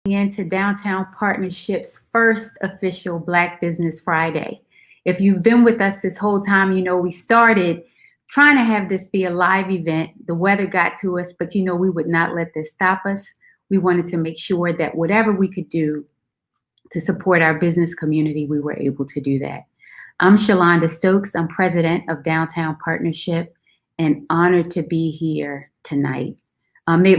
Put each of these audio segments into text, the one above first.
into Downtown Partnership's first official Black Business Friday. If you've been with us this whole time, you know we started trying to have this be a live event. The weather got to us, but you know we would not let this stop us. We wanted to make sure that whatever we could do to support our business community, we were able to do that. I'm Shalonda Stokes. I'm president of Downtown Partnership and honored to be here tonight.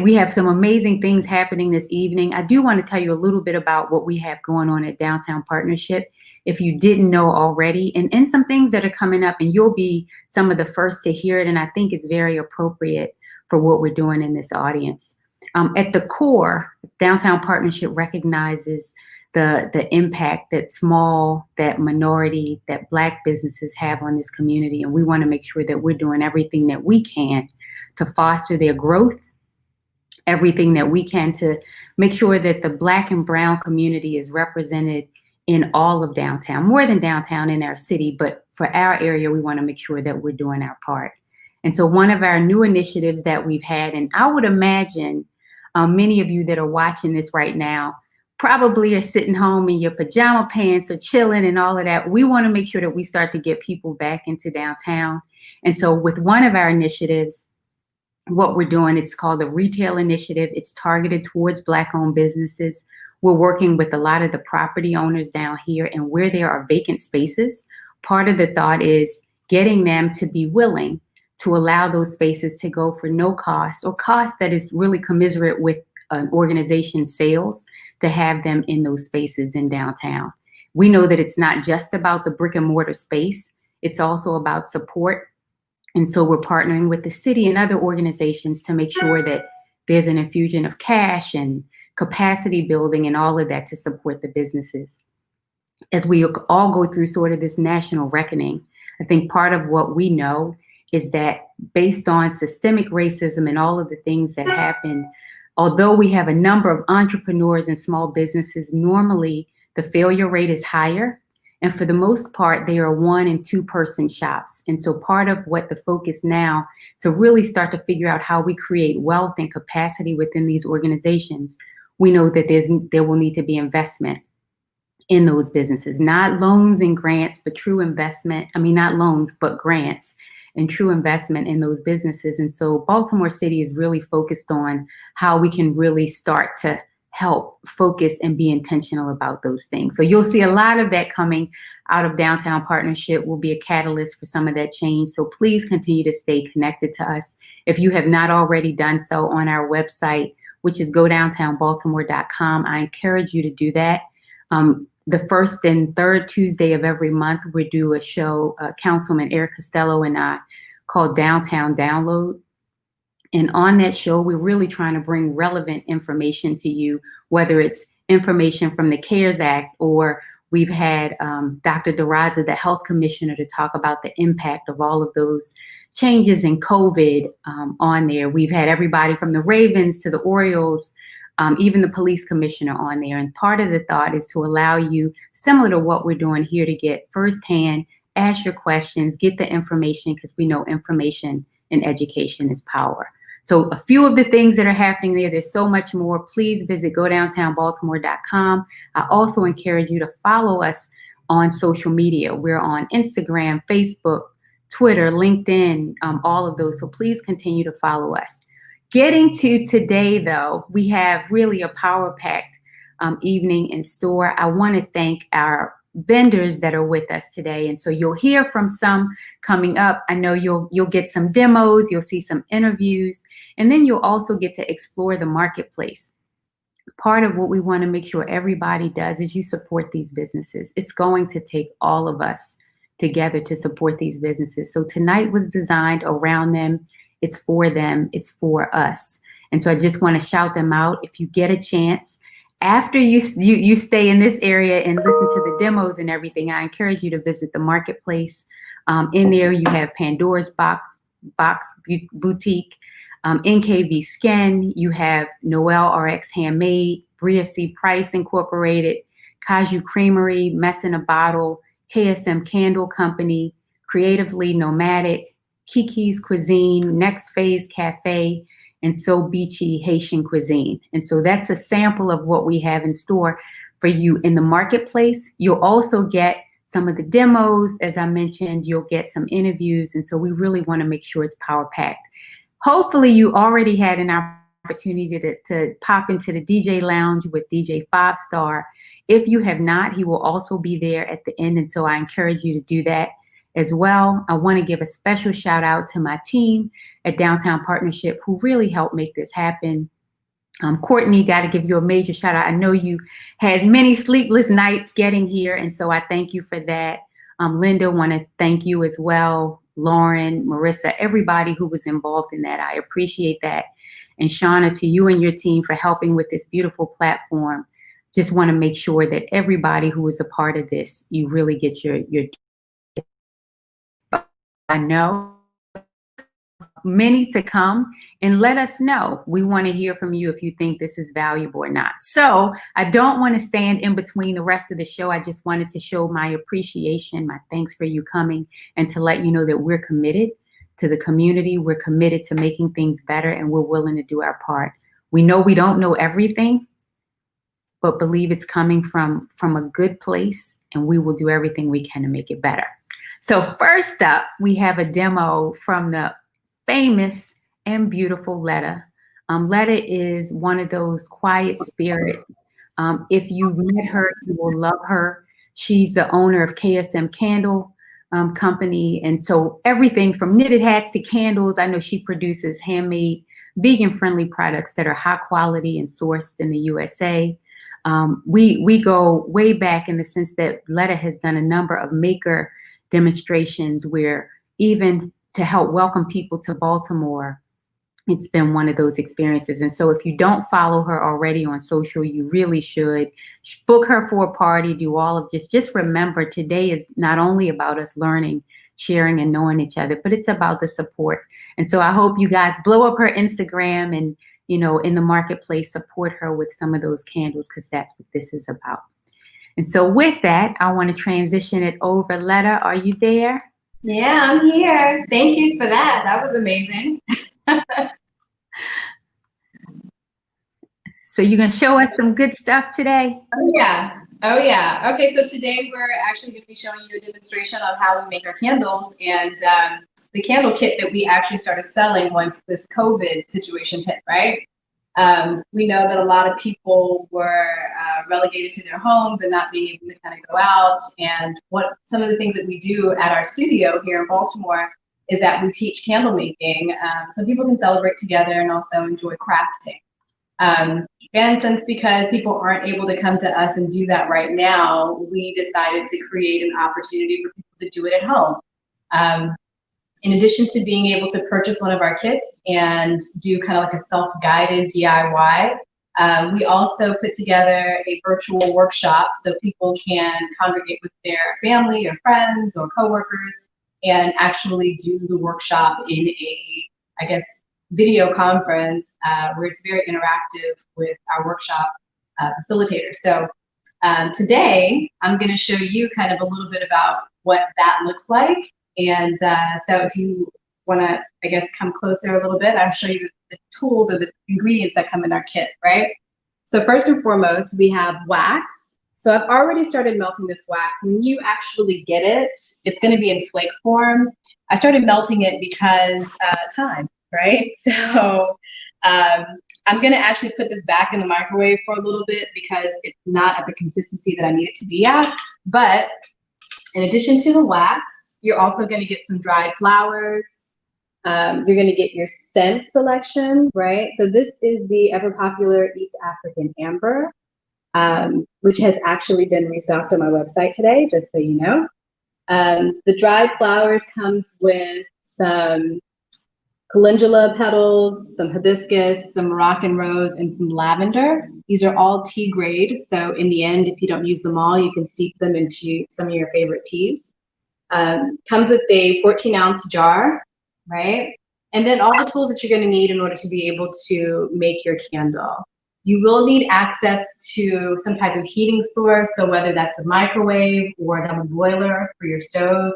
We have some amazing things happening this evening. I do want to tell you a little bit about what we have going on at Downtown Partnership, if you didn't know already, and some things that are coming up, and you'll be some of the first to hear it, and I think it's very appropriate for what we're doing in this audience. At the core, Downtown Partnership recognizes the impact that small, that minority, that Black businesses have on this community, and we want to make sure that we're doing everything that we can to foster their growth, everything that we can to make sure that the Black and brown community is represented in all of downtown, more than downtown in our city, but for our area, we want to make sure that we're doing our part. And so one of our new initiatives that we've had, and I would imagine many of you that are watching this right now probably are sitting home in your pajama pants or chilling and all of that. We want to make sure that we start to get people back into downtown. And so with one of our initiatives, what we're doing, it's called the Retail Initiative. It's targeted towards Black-owned businesses. We're working with a lot of the property owners down here, and where there are vacant spaces, part of the thought is getting them to be willing to allow those spaces to go for no cost, or cost that is really commensurate with an organization's sales, to have them in those spaces in downtown. We know that it's not just about the brick and mortar space, it's also about support. And so we're partnering with the city and other organizations to make sure that there's an infusion of cash and capacity building and all of that to support the businesses. As we all go through sort of this national reckoning, I think part of what we know is that based on systemic racism and all of the things that happened, although we have a number of entrepreneurs and small businesses, normally the failure rate is higher. And for the most part, they are 1- and 2-person shops. And so part of what the focus now to really start to figure out how we create wealth and capacity within these organizations, we know that there will need to be investment in those businesses, not loans and grants, but true investment. I mean, not loans, but grants and true investment in those businesses. And so Baltimore City is really focused on how we can really start to help focus and be intentional about those things. So you'll see a lot of that coming out of Downtown Partnership. Will be a catalyst for some of that change. So please continue to stay connected to us. If you have not already done so on our website, which is godowntownbaltimore.com, I encourage you to do that. The first and third Tuesday of every month, we do a show, Councilman Eric Costello and I, called Downtown Download. And on that show, we're really trying to bring relevant information to you, whether it's information from the CARES Act, or we've had Dr. DeRaza, the health commissioner, to talk about the impact of all of those changes in COVID on there. We've had everybody from the Ravens to the Orioles, even the police commissioner on there. And part of the thought is to allow you, similar to what we're doing here, to get firsthand, ask your questions, get the information, because we know information and education is power. So a few of the things that are happening there, there's so much more. Please visit godowntownbaltimore.com. I also encourage you to follow us on social media. We're on Instagram, Facebook, Twitter, LinkedIn, all of those. So please continue to follow us. Getting to today, though, we have really a power-packed evening in store. I want to thank our vendors that are with us today. And so you'll hear from some coming up. I know you'll get some demos, you'll see some interviews, and then you'll also get to explore the marketplace. Part of what we want to make sure everybody does is you support these businesses. It's going to take all of us together to support these businesses. So tonight was designed around them. It's for them. It's for us. And so I just want to shout them out. If you get a chance, after you stay in this area and listen to the demos and everything, I encourage you to visit the marketplace. In there, you have Pandora's Box Boutique, NKV Skin. You have Noel RX Handmade, Bria C. Price Incorporated, Cashew Creamery, Mess in a Bottle, KSM Candle Company, Creatively Nomadic, Kiki's Cuisine, Next Phase Cafe, and so beachy Haitian cuisine. And so that's a sample of what we have in store for you in the marketplace. You'll also get some of the demos. As I mentioned, you'll get some interviews. And so we really want to make sure it's power packed. Hopefully you already had an opportunity to pop into the DJ lounge with DJ 5-Star. If you have not, he will also be there at the end. And so I encourage you to do that as well. I want to give a special shout out to my team at Downtown Partnership who really helped make this happen. Courtney, got to give you a major shout out. I know you had many sleepless nights getting here, and so I thank you for that. Linda, want to thank you as well. Lauren, Marissa, everybody who was involved in that. I appreciate that. And Shauna, to you and your team for helping with this beautiful platform. Just want to make sure that everybody who is a part of this, you really get your I know many to come, and let us know. We want to hear from you if you think this is valuable or not. So I don't want to stand in between the rest of the show. I just wanted to show my appreciation, my thanks for you coming, and to let you know that we're committed to the community. We're committed to making things better, and we're willing to do our part. We know we don't know everything, but believe it's coming from a good place, and we will do everything we can to make it better. So first up, we have a demo from the famous and beautiful Letta. Letta is one of those quiet spirits. If you've met her, you will love her. She's the owner of KSM Candle company. And so everything from knitted hats to candles, I know she produces handmade, vegan-friendly products that are high quality and sourced in the USA. We go way back in the sense that Letta has done a number of maker demonstrations where even to help welcome people to Baltimore, it's been one of those experiences. And so if you don't follow her already on social, you really should. Book her for a party, do all of this. Just remember, today is not only about us learning, sharing, and knowing each other, but it's about the support. And so I hope you guys blow up her Instagram and, you know, in the marketplace, support her with some of those candles, because that's what this is about. And so with that, I want to transition it over. Letta, are you there? Yeah, I'm here. Thank you for that. That was amazing. So you're going to show us some good stuff today? Oh, yeah. Oh, yeah. Okay, so today we're actually going to be showing you a demonstration of how we make our candles and the candle kit that we actually started selling once this COVID situation hit, right? We know that a lot of people were relegated to their homes and not being able to kind of go out. And what some of the things that we do at our studio here in Baltimore is that we teach candle making so people can celebrate together and also enjoy crafting. And since because people aren't able to come to us and do that right now, we decided to create an opportunity for people to do it at home. In addition to being able to purchase one of our kits and do kind of like a self-guided DIY, we also put together a virtual workshop so people can congregate with their family or friends or coworkers and actually do the workshop in a, I guess, video conference where it's very interactive with our workshop facilitator. So today, I'm going to show you kind of a little bit about what that looks like. And so if you want to, I guess, come closer a little bit, I'll show you the tools or the ingredients that come in our kit, right? So first and foremost, we have wax. So I've already started melting this wax. When you actually get it, it's going to be in flake form. I started melting it because time, right? So I'm going to actually put this back in the microwave for a little bit because it's not at the consistency that I need it to be at. But in addition to the wax, you're also going to get some dried flowers. You're going to get your scent selection, right? So this is the ever popular East African amber, which has actually been restocked on my website today, just so you know. The dried flowers comes with some calendula petals, some hibiscus, some Moroccan rose, and some lavender. These are all tea grade. So in the end, if you don't use them all, you can steep them into some of your favorite teas. Comes with a 14-ounce jar, right? And then all the tools that you're going to need in order to be able to make your candle. You will need access to some type of heating source, so whether that's a microwave or a double boiler for your stove.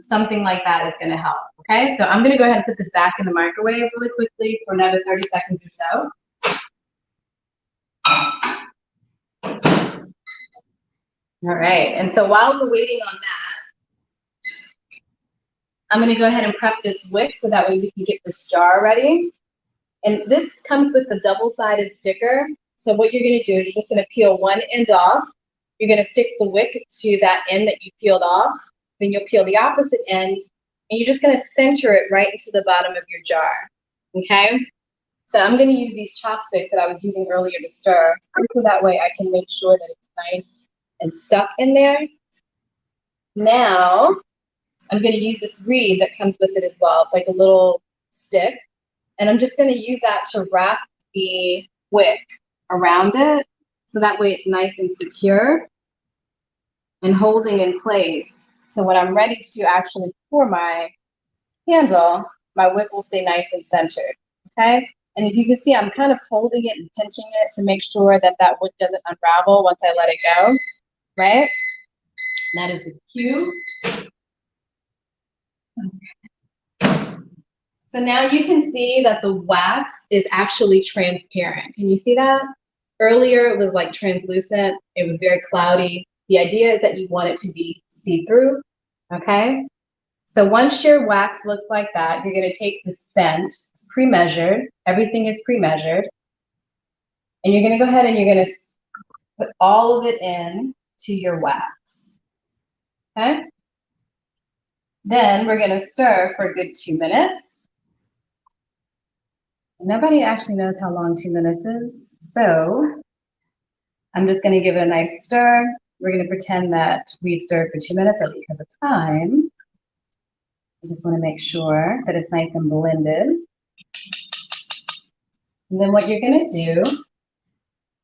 Something like that is going to help. Okay, so I'm going to go ahead and put this back in the microwave really quickly for another 30 seconds or so. All right, and so while we're waiting on that, I'm going to go ahead and prep this wick so that way we can get this jar ready. And this comes with the double-sided sticker. So what you're going to do is you're just going to peel one end off. You're going to stick the wick to that end that you peeled off. Then you'll peel the opposite end, and you're just going to center it right into the bottom of your jar. Okay? So I'm going to use these chopsticks that I was using earlier to stir, so that way I can make sure that it's nice and stuck in there. Now, I'm going to use this reed that comes with it as well. It's like a little stick. And I'm just going to use that to wrap the wick around it, so that way it's nice and secure and holding in place. So when I'm ready to actually pour my candle, my wick will stay nice and centered, okay? And if you can see, I'm kind of holding it and pinching it to make sure that that wick doesn't unravel once I let it go, right? And that is the cue. Okay. So now you can see that the wax is actually transparent. Can you see that? Earlier it was like translucent, it was very cloudy. The idea is that you want it to be see-through, okay? So once your wax looks like that, you're gonna take the scent, it's pre-measured, everything is pre-measured, and you're gonna go ahead and you're gonna put all of it in to your wax, okay? Then we're gonna stir for a good 2 minutes. Nobody actually knows how long 2 minutes is, so I'm just going to give it a nice stir. We're going to pretend that we stirred for 2 minutes, but because of time, I just want to make sure that it's nice and blended. And then what you're going to do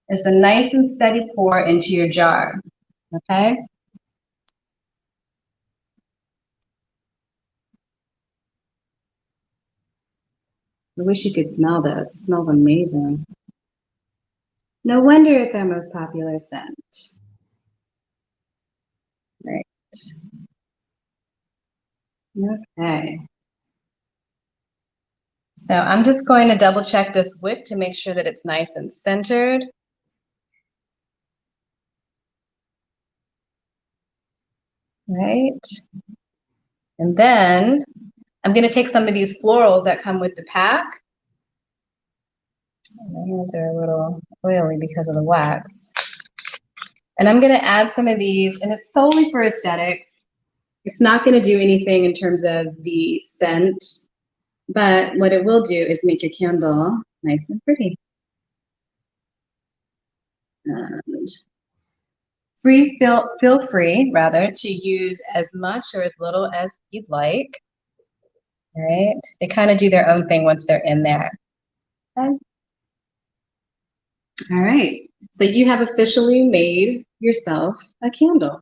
is a nice and steady pour into your jar, okay? I wish you could smell this. It smells amazing. No wonder it's our most popular scent. Right. Okay. So I'm just going to double check this wick to make sure that it's nice and centered. Right. And then I'm going to take some of these florals that come with the pack. My hands are a little oily because of the wax. And I'm going to add some of these, and it's solely for aesthetics. It's not going to do anything in terms of the scent, but what it will do is make your candle nice and pretty. And feel free, rather, to use as much or as little as you'd like. All right? They kind of do their own thing once they're in there. Okay. All right, so you have officially made yourself a candle.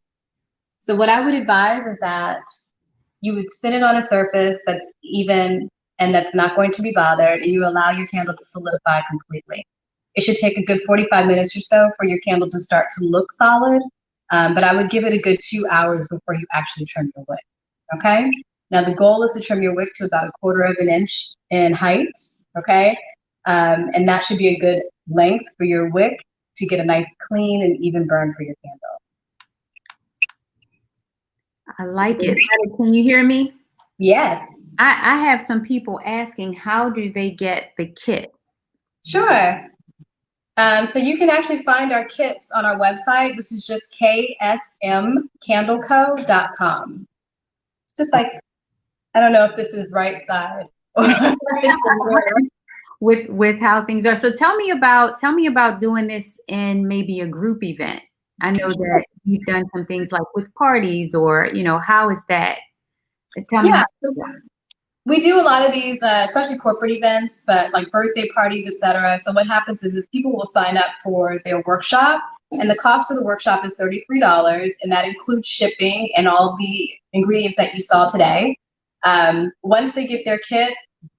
So what I would advise is that you would sit it on a surface that's even and that's not going to be bothered, and you allow your candle to solidify completely. It should take a good 45 minutes or so for your candle to start to look solid, but I would give it a good 2 hours before you actually trim your wick, okay? Now the goal is to trim your wick to about 1/4 of an inch in height, okay? And that should be a good length for your wick to get a nice clean and even burn for your candle. I like it. Can you hear me? Yes. I have some people asking, how do they get the kit? Sure. So you can actually find our kits on our website, which is just ksmcandleco.com. Just like, I don't know if this is right side. with how things are. So tell me about doing this in maybe a group event. I know that you've done some things like with parties, or how is that? Tell me. We do a lot of these, especially corporate events, but like birthday parties, etc. So what happens is people will sign up for their workshop, and the cost for the workshop is $33, and that includes shipping and all the ingredients that you saw today. Once they get their kit,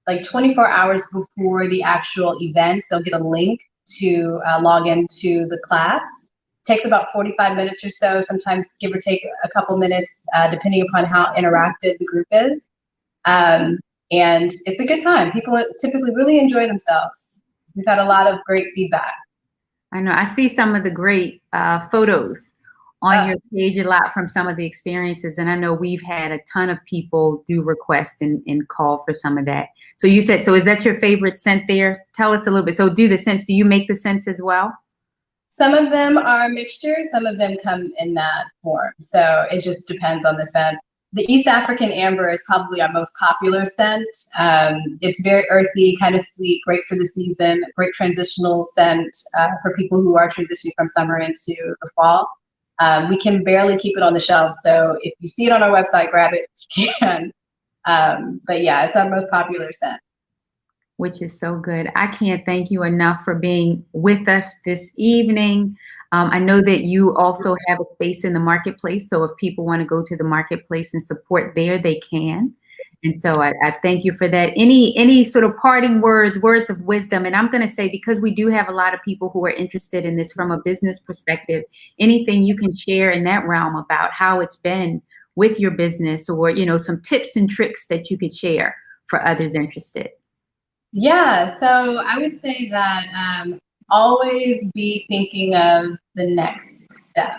like 24 hours before the actual event, they'll get a link to log into the class. Takes about 45 minutes or so, sometimes give or take a couple minutes, depending upon how interactive the group is. And it's a good time. People typically really enjoy themselves. We've had a lot of great feedback. I know. I see some of the great photos on your page a lot from some of the experiences. And I know we've had a ton of people do request and call for some of that. So you said, so is that your favorite scent there? Tell us a little bit. So do the scents, do you make the scents as well? Some of them are mixtures, some of them come in that form. So it just depends on the scent. The East African Amber is probably our most popular scent. It's very earthy, kind of sweet, great for the season, great transitional scent for people who are transitioning from summer into the fall. We can barely keep it on the shelf. So if you see it on our website, grab it if you can. But yeah, it's our most popular scent. Which is so good. I can't thank you enough for being with us this evening. I know that you also have a space in the marketplace. So if people want to go to the marketplace and support there, they can. And so I thank you for that. Any sort of parting words of wisdom? And I'm going to say, because we do have a lot of people who are interested in this from a business perspective, anything you can share in that realm about how it's been with your business, or, you know, some tips and tricks that you could share for others interested. Yeah, so I would say that always be thinking of the next step,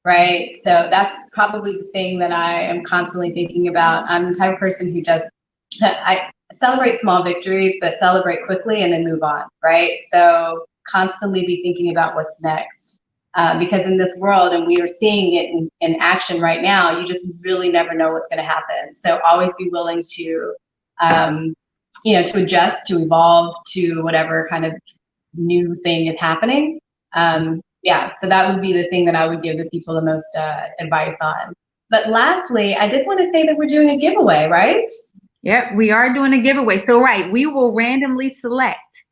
right? So that's probably the thing that I am constantly thinking about. I'm the type of person who I celebrate small victories, but celebrate quickly and then move on, right? So constantly be thinking about what's next. Because in this world, and we are seeing it in action right now, you just really never know what's going to happen. So always be willing to to adjust, to evolve to whatever kind of new thing is happening. Yeah, so that would be the thing that I would give the people the most advice on. But lastly, I did want to say that we're doing a giveaway, right? Yep, we are doing a giveaway. So, right, we will randomly select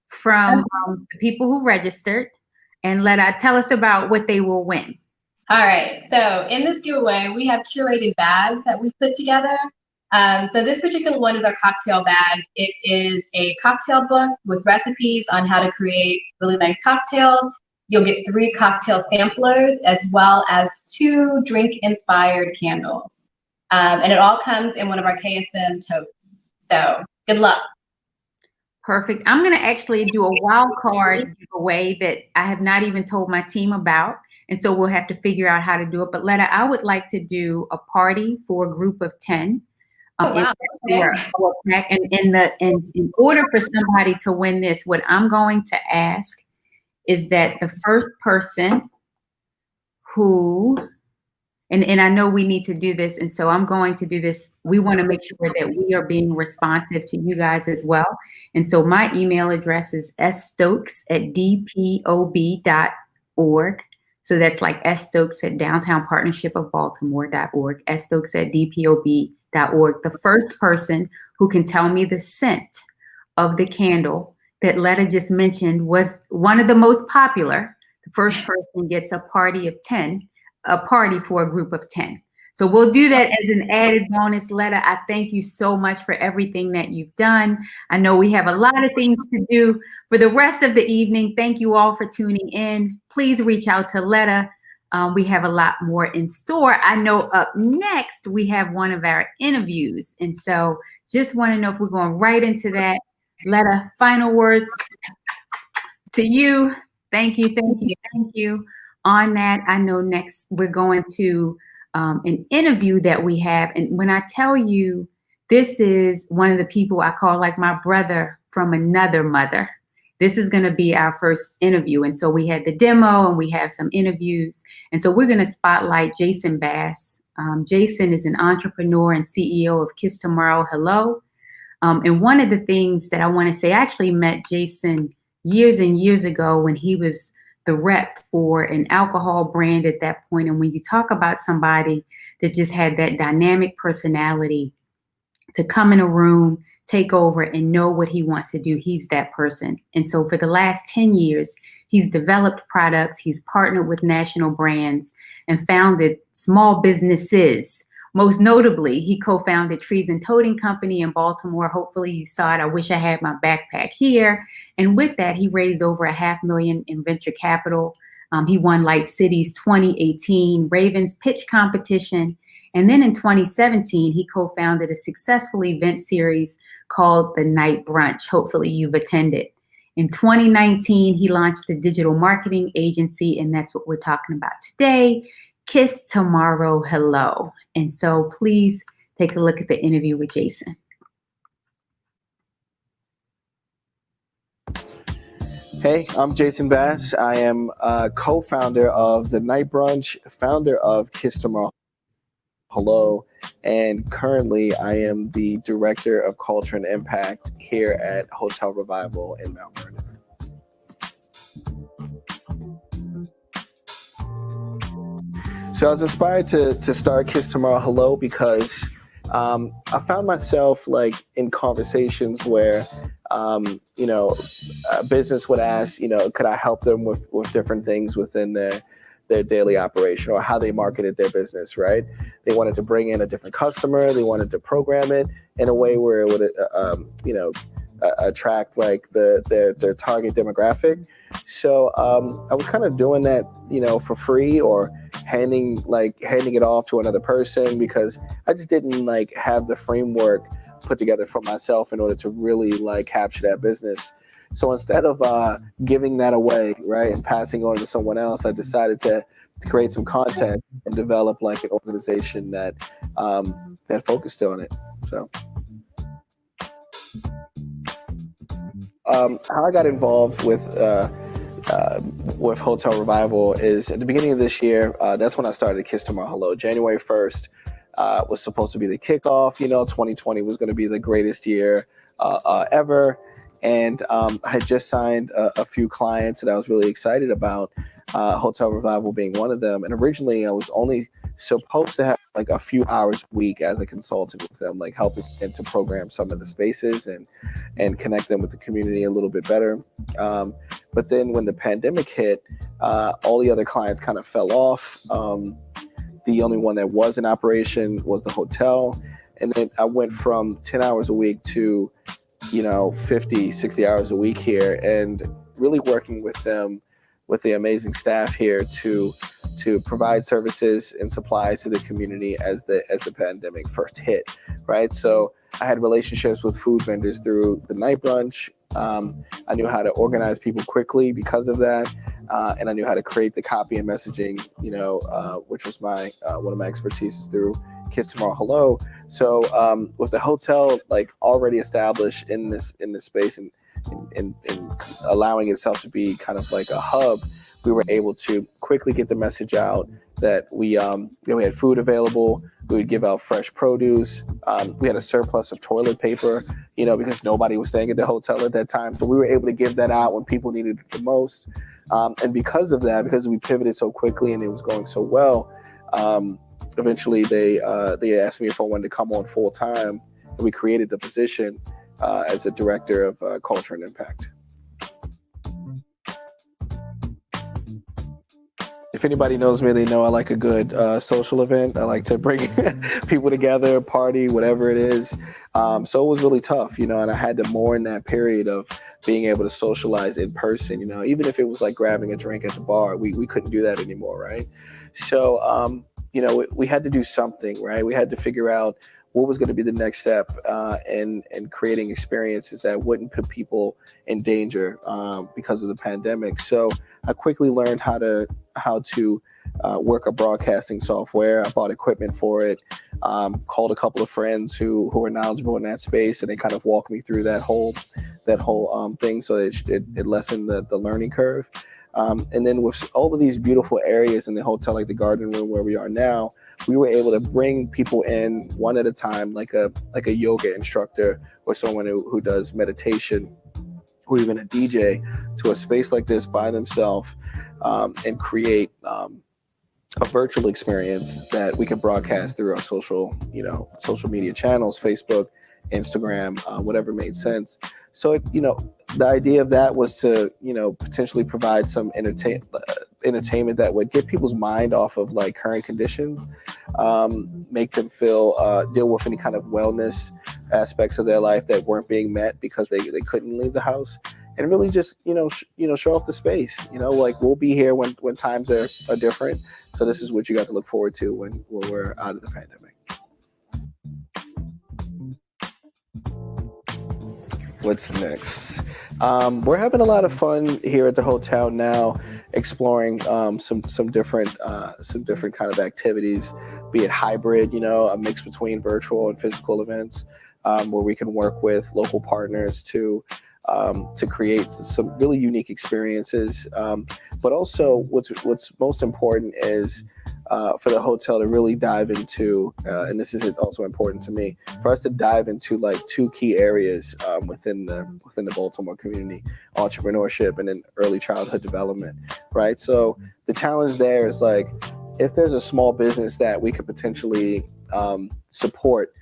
from the people who registered, and tell us about what they will win. All right, so in this giveaway, we have curated bags that we've put together. So this particular one is our cocktail bag. It is a cocktail book with recipes on how to create really nice cocktails. You'll get 3 cocktail samplers as well as 2 drink-inspired candles. And it all comes in one of our KSM totes. So good luck. Perfect. I'm going to actually do a wild card giveaway that I have not even told my team about. And so we'll have to figure out how to do it. But Letta, I would like to do a party for a group of 10. Wow. Okay. And in order for somebody to win this, what I'm going to ask is that the first person who, and I know we need to do this, and so I'm going to do this. We want to make sure that we are being responsive to you guys as well. And so my email address is sstokes@dpob.org. So that's like sstokes at Downtown Partnership of Baltimore.org, sstokes at DPOB.org. The first person who can tell me the scent of the candle that Letta just mentioned was one of the most popular. The first person gets a party for a group of 10. So we'll do that as an added bonus. Letta, I thank you so much for everything that you've done. I know we have a lot of things to do for the rest of the evening. Thank you all for tuning in. Please reach out to Letta. We have a lot more in store. I know up next, we have one of our interviews. And so just want to know if we're going right into that. Letta, final words to you. Thank you, thank you, thank you. On that, I know next we're going to an interview that we have. And when I tell you, this is one of the people I call like my brother from another mother. This is going to be our first interview. And so we had the demo and we have some interviews. And so we're going to spotlight Jason Bass. Jason is an entrepreneur and CEO of Kiss Tomorrow Hello. And one of the things that I want to say, I actually met Jason years and years ago when he was the rep for an alcohol brand at that point. And when you talk about somebody that just had that dynamic personality to come in a room, take over, and know what he wants to do, he's that person. And so for the last 10 years, he's developed products, he's partnered with national brands, and founded small businesses. Most notably, he co-founded Trees and Toting Company in Baltimore. Hopefully you saw it. I wish I had my backpack here. And with that, he raised over $500,000 in venture capital. He won Light City's 2018 Ravens Pitch Competition. And then in 2017, he co-founded a successful event series called The Night Brunch. Hopefully you've attended. In 2019, he launched a digital marketing agency, and that's what we're talking about today, Kiss Tomorrow Hello. And so please take a look at the interview with Jason. Hey, I'm Jason Bass. I am co-founder of The Night Brunch, founder of Kiss Tomorrow Hello, and currently I am the Director of Culture and Impact here at Hotel Revival in Mount Vernon. So I was inspired to start Kiss Tomorrow Hello because I found myself like in conversations where a business would ask, could I help them with different things within their daily operation or how they marketed their business, right? They wanted to bring in a different customer. They wanted to program it in a way where it would, attract like their target demographic. So I was kind of doing that, for free or handing it off to another person because I just didn't like have the framework put together for myself in order to really like capture that business. So instead of giving that away, right, and passing on to someone else, I decided to create some content and develop like an organization that focused on it. So how I got involved with Hotel Revival is at the beginning of this year. That's when I started Kiss Tomorrow Hello. January 1st was supposed to be the kickoff. 2020 was going to be the greatest year ever. And I had just signed a few clients that I was really excited about, Hotel Revival being one of them. And originally I was only supposed to have like a few hours a week as a consultant with them, like helping them to program some of the spaces and connect them with the community a little bit better. But then when the pandemic hit, all the other clients kind of fell off. The only one that was in operation was the hotel. And then I went from 10 hours a week to 50, 60 hours a week here, and really working with them, with the amazing staff here to provide services and supplies to the community as the pandemic first hit, right? So I had relationships with food vendors through the Night Brunch. I knew how to organize people quickly because of that, and I knew how to create the copy and messaging, which was my one of my expertise through Kiss Tomorrow Hello. So with the hotel like already established in this space and allowing itself to be kind of like a hub, we were able to quickly get the message out that we had food available. We would give out fresh produce. We had a surplus of toilet paper, because nobody was staying at the hotel at that time. So we were able to give that out when people needed it the most. And because of that, because we pivoted so quickly and it was going so well, eventually they asked me if I wanted to come on full time. And we created the position as a director of culture and impact. If anybody knows me, they know I like a good social event. I like to bring people together, party, whatever it is. So it was really tough, and I had to mourn that period of being able to socialize in person, even if it was like grabbing a drink at the bar, we couldn't do that anymore, right? So, we had to do something, right? We had to figure out what was going to be the next step in creating experiences that wouldn't put people in danger because of the pandemic. So I quickly learned how to work a broadcasting software. I bought equipment for it, called a couple of friends who were knowledgeable in that space, and they kind of walked me through that whole thing, so it lessened the learning curve. And then with all of these beautiful areas in the hotel, like the garden room where we are now, we were able to bring people in one at a time, like a yoga instructor or someone who does meditation, or even a DJ, to a space like this by themselves, and create a virtual experience that we can broadcast through our social media channels, Facebook, Instagram, whatever made sense. So, the idea of that was to, potentially provide some entertainment that would get people's mind off of like current conditions, make them feel, deal with any kind of wellness aspects of their life that weren't being met because they couldn't leave the house, and really just, show off the space. Like we'll be here when times are different. So this is what you got to look forward to when we're out of the pandemic. What's next? We're having a lot of fun here at the hotel now, exploring some different kind of activities, be it hybrid, a mix between virtual and physical events, where we can work with local partners to create some really unique experiences. But also, what's most important is for the hotel to really dive into, and this is also important to me, for us to dive into like two key areas within the Baltimore community: entrepreneurship and then early childhood development. Right. So the challenge there is like, if there's a small business that we could potentially support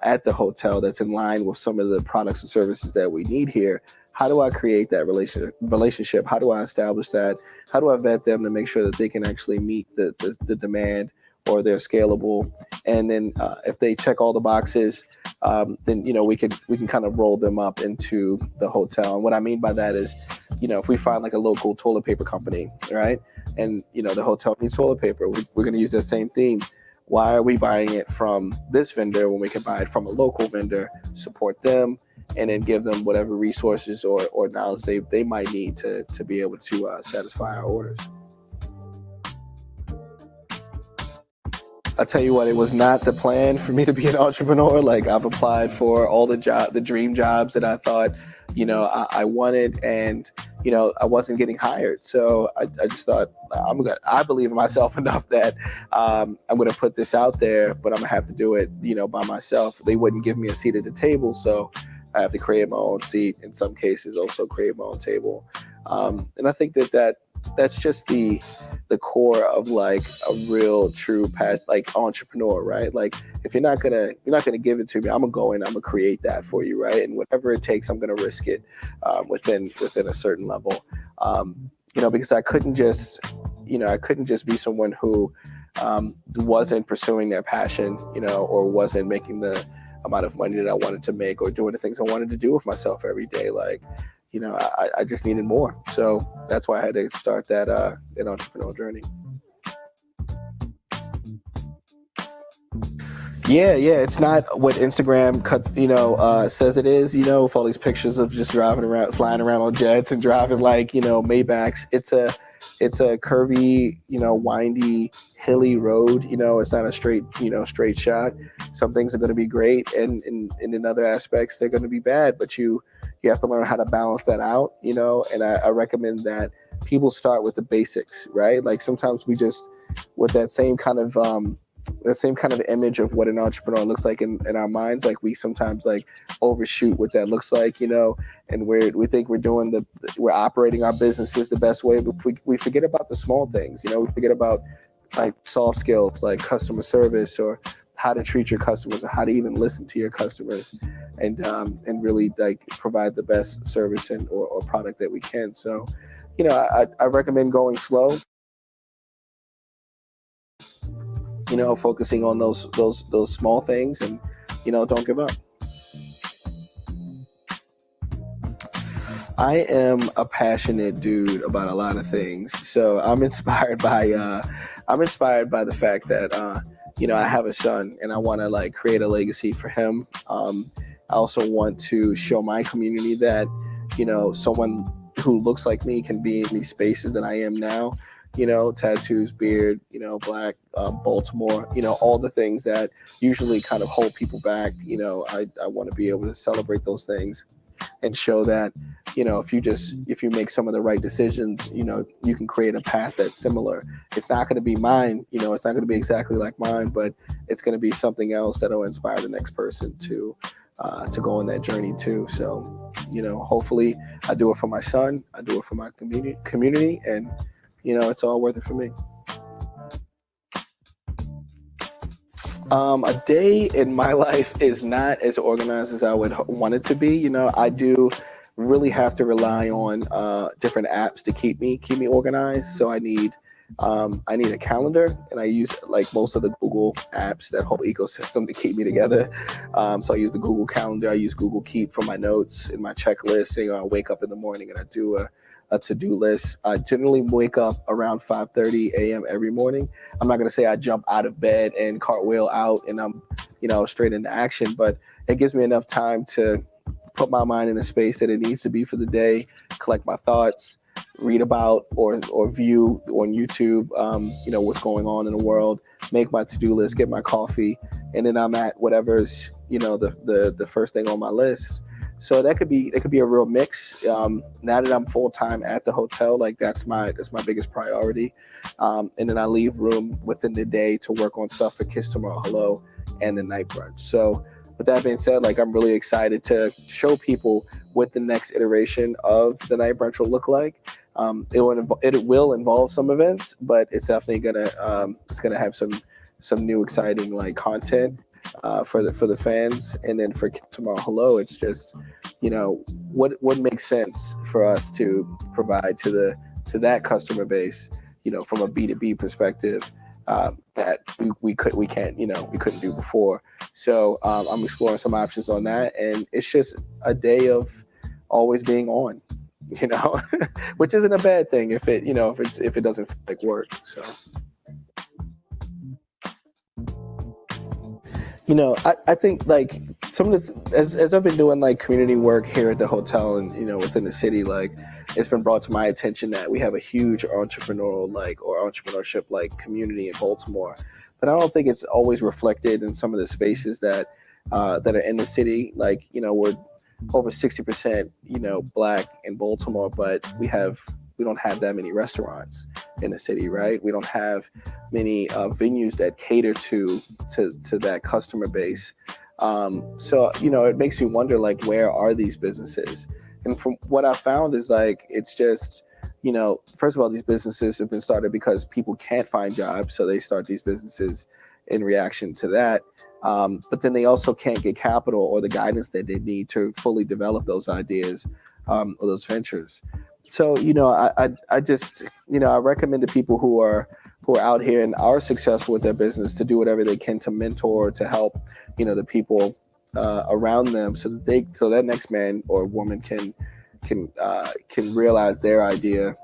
at the hotel that's in line with some of the products and services that we need here, how do I create that relationship? How do I establish that? How do I vet them to make sure that they can actually meet the demand, or they're scalable? And then if they check all the boxes, then we can kind of roll them up into the hotel. And what I mean by that is, if we find like a local toilet paper company, right? And the hotel needs toilet paper, we're going to use that same theme. Why are we buying it from this vendor when we can buy it from a local vendor, support them, and then give them whatever resources or knowledge they might need to be able to satisfy our orders? I'll tell you what, it was not the plan for me to be an entrepreneur. Like, I've applied for all the dream jobs that I thought, I wanted, and, I wasn't getting hired. So I just thought, I believe in myself enough that I'm going to put this out there, but I'm going to have to do it, by myself. They wouldn't give me a seat at the table, so I have to create my own seat. In some cases, also create my own table. And I think that's just the core of like a real true entrepreneur, right? Like, if you're not gonna give it to me, I'm gonna go in, I'm gonna create that for you, right? And whatever it takes, I'm gonna risk it within a certain level, because I couldn't just be someone who wasn't pursuing their passion, or wasn't making the amount of money that I wanted to make, or doing the things I wanted to do with myself every day. Like, I just needed more. So that's why I had to start that entrepreneurial journey. Yeah. It's not what Instagram says it is, with all these pictures of just flying around on jets and driving like, Maybachs. It's a curvy, windy, hilly road. It's not a straight shot. Some things are going to be great, and in other aspects, they're going to be bad, but you have to learn how to balance that out, and I recommend that people start with the basics, right? Like, sometimes we just, with that same kind of image of what an entrepreneur looks like in our minds, like, we sometimes like overshoot what that looks like, and we think we're operating our businesses the best way, but we forget about the small things, we forget about like soft skills, like customer service, or how to treat your customers, or how to even listen to your customers, and really like provide the best service or product that we can. So, I recommend going slow, focusing on those small things, and, don't give up. I am a passionate dude about a lot of things. So I'm inspired by the fact that, I have a son, and I want to like create a legacy for him. I also want to show my community that, someone who looks like me can be in these spaces that I am now, tattoos, beard, Black, Baltimore, all the things that usually kind of hold people back. I want to be able to celebrate those things and show that, if you make some of the right decisions, you can create a path that's similar. It's not going to be mine, it's not going to be exactly like mine, but it's going to be something else that'll inspire the next person to go on that journey too. So, hopefully I do it for my son, I do it for my community, and, it's all worth it for me. A day in my life is not as organized as I would want it to be. I do really have to rely on different apps to keep me organized. So I need I need a calendar, and I use like most of the Google apps, that whole ecosystem, to keep me together. So I use the Google Calendar. I use Google Keep for my notes and my checklist. I wake up in the morning and I do a to-do list. I generally wake up around 5:30 a.m. every morning. I'm not going to say I jump out of bed and cartwheel out and I'm, straight into action, but it gives me enough time to put my mind in a space that it needs to be for the day, collect my thoughts, read about or view on YouTube, what's going on in the world, make my to-do list, get my coffee, and then I'm at whatever's, the first thing on my list. So that could be a real mix. Now that I'm full-time at the hotel, like that's my biggest priority. And then I leave room within the day to work on stuff for Kiss Tomorrow Hello and the night brunch. So with that being said, like I'm really excited to show people what the next iteration of the night brunch will look like. It will involve some events, but it's definitely gonna have some new exciting like content for the fans. And then for Tomorrow Hello, it's just what makes sense for us to provide to that customer base, from a B2B perspective, that we couldn't do before. So I'm exploring some options on that, and it's just a day of always being on, which isn't a bad thing if it doesn't feel like work. So I think like some of as I've been doing like community work here at the hotel and within the city, like it's been brought to my attention that we have a huge entrepreneurship like community in Baltimore, but I don't think it's always reflected in some of the spaces that are in the city. Like we're over 60% Black in Baltimore, but we don't have that many restaurants in the city, right? We don't have many venues that cater to that customer base. So it makes me wonder, like, where are these businesses? And from what I found is like, it's just, first of all, these businesses have been started because people can't find jobs. So they start these businesses in reaction to that. But then they also can't get capital or the guidance that they need to fully develop those ideas or those ventures. So, I just, I recommend to people who are out here and are successful with their business to do whatever they can to mentor, to help, the people around them so that next man or woman can realize their idea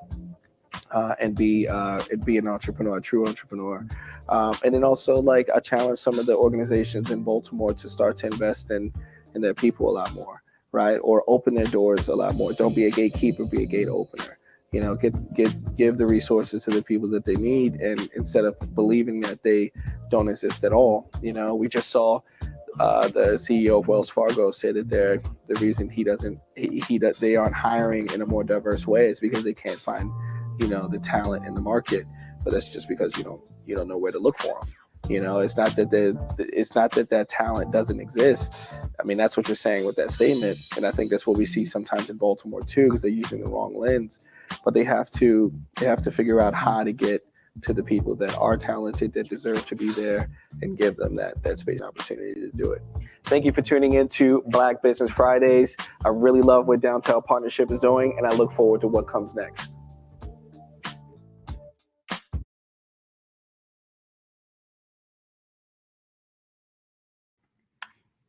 and be an entrepreneur, a true entrepreneur. And then also, like, I challenge some of the organizations in Baltimore to start to invest in their people a lot more, right? Or open their doors a lot more. Don't be a gatekeeper, be a gate opener. Give the resources to the people that they need, and instead of believing that they don't exist at all. We just saw the CEO of Wells Fargo say that the reason they aren't hiring in a more diverse way is because they can't find the talent in the market. But that's just because you don't know where to look for them. It's not that talent doesn't exist. I mean, that's what you're saying with that statement, and I think that's what we see sometimes in Baltimore too, because they're using the wrong lens. But they have to figure out how to get to the people that are talented, that deserve to be there, and give them that space and opportunity to do it. Thank you for tuning in to Black Business Fridays. I really love what Downtown Partnership is doing, and I look forward to what comes next.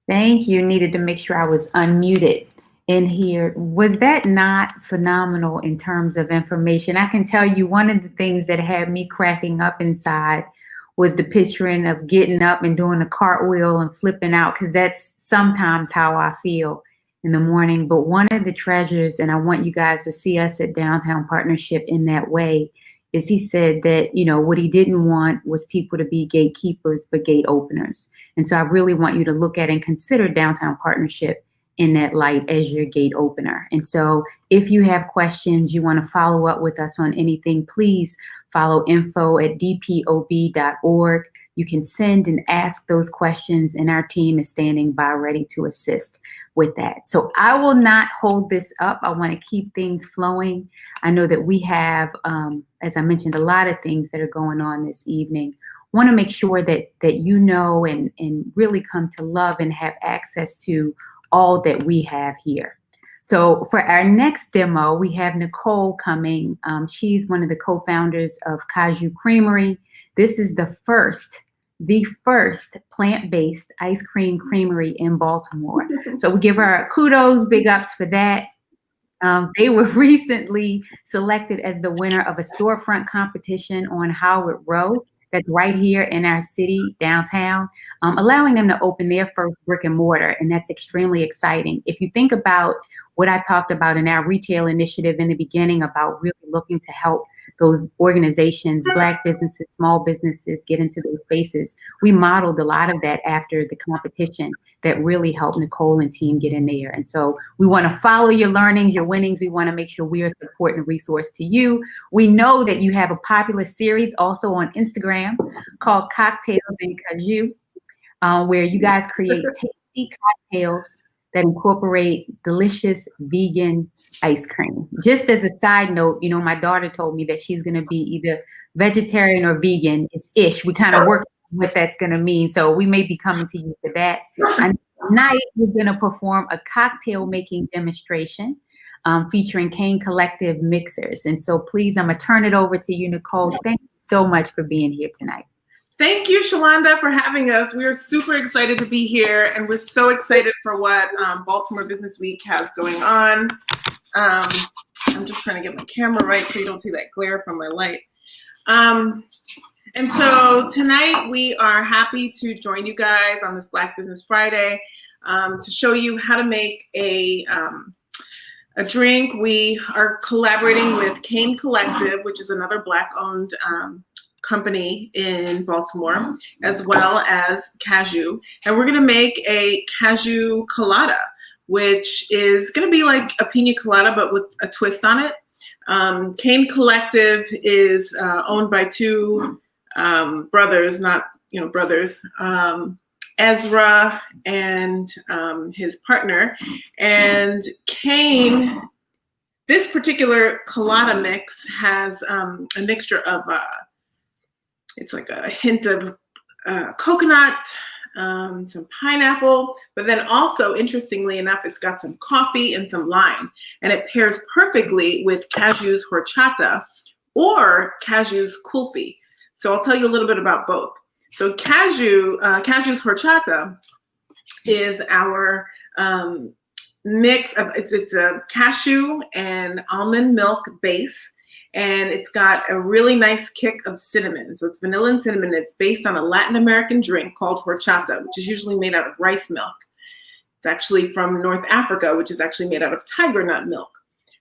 Thank you. Needed to make sure I was unmuted in here. Was that not phenomenal in terms of information? I can tell you one of the things that had me cracking up inside was the picturing of getting up and doing a cartwheel and flipping out, because that's sometimes how I feel in the morning. But one of the treasures, and I want you guys to see us at Downtown Partnership in that way, is he said that, what he didn't want was people to be gatekeepers, but gate openers. And so I really want you to look at and consider Downtown Partnership in that light as your gate opener. And so if you have questions, you want to follow up with us on anything, please follow info@dpob.org. You can send and ask those questions, and our team is standing by ready to assist with that. So I will not hold this up. I want to keep things flowing. I know that we have, as I mentioned, a lot of things that are going on this evening. Want to make sure that and really come to love and have access to all that we have here. So for our next demo, we have Nicole coming. She's one of the co-founders of Cashew Creamery. This is the first plant-based ice cream creamery in Baltimore. So we give her kudos, big ups for that. They were recently selected as the winner of a storefront competition on Howard Road. That's right here in our city, downtown, allowing them to open their first brick and mortar. And that's extremely exciting. If you think about what I talked about in our retail initiative in the beginning about really looking to help those organizations, Black businesses, small businesses get into those spaces, we modeled a lot of that after the competition that really helped Nicole and team get in there. And so we want to follow your learnings, your winnings. We want to make sure we are a support and resource to you. We know that you have a popular series also on Instagram called Cocktails and Cashew, where you guys create tasty cocktails that incorporate delicious vegan ice cream. Just as a side note, you know, my daughter told me that she's going to be either vegetarian or vegan. It's ish. We kind of work what that's going to mean. So we may be coming to you for that. And tonight we're going to perform a cocktail making demonstration featuring Cane Collective mixers. And so please, I'm going to turn it over to you, Nicole. Thank you so much for being here tonight. Thank you, Shalonda, for having us. We are super excited to be here, and we're so excited for what Baltimore Business Week has going on. I'm just trying to get my camera right so you don't see that glare from my light. And so tonight we are happy to join you guys on this Black Business Friday to show you how to make a drink. We are collaborating with Cane Collective, which is another Black-owned company in Baltimore, as well as Cashew. And we're gonna make a Cashew Colada, which is gonna be like a pina colada, but with a twist on it. Cane Collective is owned by two brothers, not, brothers, Ezra and his partner. And Cane, this particular colada mix has a mixture of it's like a hint of coconut, some pineapple, but then also, interestingly enough, it's got some coffee and some lime, and it pairs perfectly with Cashew's horchata or Cashew's kulfi. So I'll tell you a little bit about both. So Cashew's horchata is our mix of, it's a cashew and almond milk base. And it's got a really nice kick of cinnamon. So it's vanilla and cinnamon. It's based on a Latin American drink called horchata, which is usually made out of rice milk. It's actually from North Africa, which is actually made out of tiger nut milk.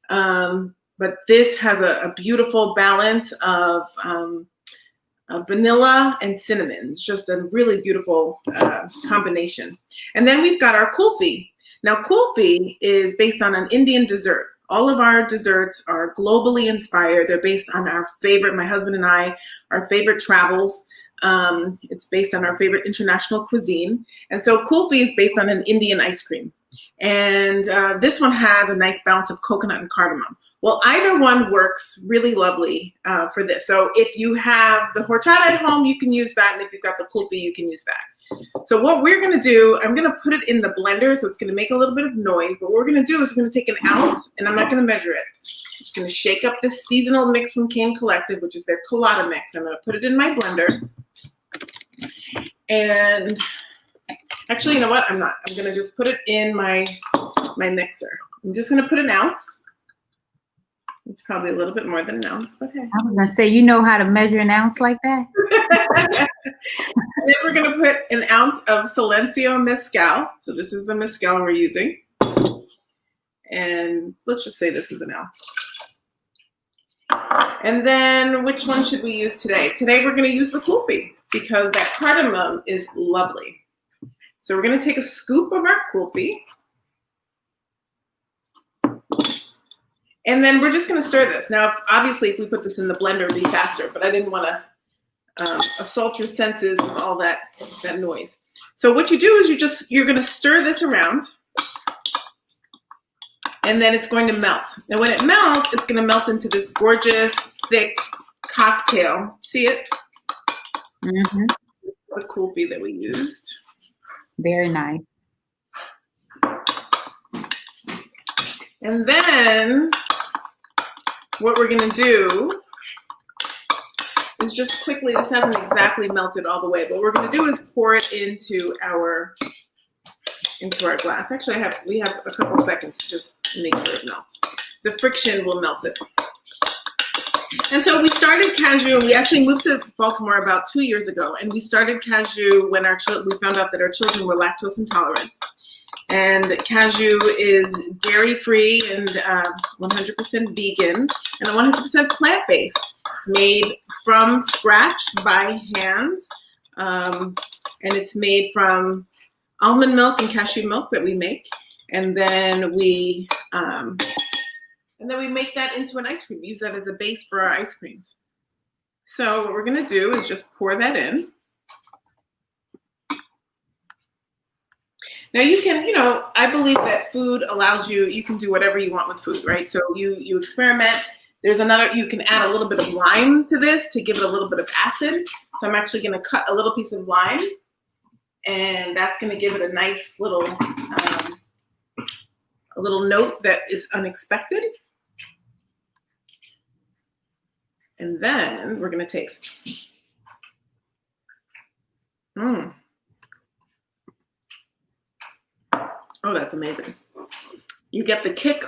But this has a beautiful balance of vanilla and cinnamon. It's just a really beautiful combination. And then we've got our kulfi. Now, kulfi is based on an Indian dessert. All of our desserts are globally inspired. They're based on our favorite, my husband and I, our favorite travels. It's based on our favorite international cuisine. And so kulfi is based on an Indian ice cream. And this one has a nice balance of coconut and cardamom. Well, either one works really lovely for this. So if you have the horchata at home, you can use that. And if you've got the kulfi, you can use that. So what we're gonna do, I'm gonna put it in the blender, so it's gonna make a little bit of noise. But what we're gonna do is we're gonna take an ounce, and I'm not gonna measure it. I'm just gonna shake up this seasonal mix from Cane Collective, which is their colada mix. I'm gonna put it in my blender. And actually, you know what? I'm not. I'm gonna just put it in my mixer. I'm just gonna put an ounce. It's probably a little bit more than an ounce, but hey. I was gonna say, you know how to measure an ounce like that? And then we're gonna put an ounce of Silencio Mezcal. So this is the mezcal we're using. And let's just say this is an ounce. And then which one should we use today? Today we're gonna use the kulfi because that cardamom is lovely. So we're gonna take a scoop of our kulfi. And then we're just gonna stir this. Now, obviously if we put this in the blender, it'd be faster, but I didn't wanna assault your senses with all that noise. So what you do is you're gonna stir this around, and then it's going to melt. And when it melts, it's gonna melt into this gorgeous, thick cocktail. See it? Mm-hmm. The kulfi that we used. Very nice. And then what we're gonna do is just quickly, this hasn't exactly melted all the way, but what we're gonna do is pour it into our glass. Actually, we have a couple seconds to just make sure it melts. The friction will melt it. And so we started Cashew. We actually moved to Baltimore about 2 years ago, and we started Cashew when we found out that our children were lactose intolerant. And Cashew is dairy-free and 100% vegan and 100% plant-based. It's made from scratch by hand, and it's made from almond milk and cashew milk that we make, and then we make that into an ice cream. Use that as a base for our ice creams. So what we're gonna do is just pour that in. Now you can, I believe that food allows you can do whatever you want with food, right? So you experiment. You can add a little bit of lime to this to give it a little bit of acid. So I'm actually gonna cut a little piece of lime, and that's gonna give it a nice little, a little note that is unexpected. And then we're gonna taste. Oh, that's amazing. You get the kick.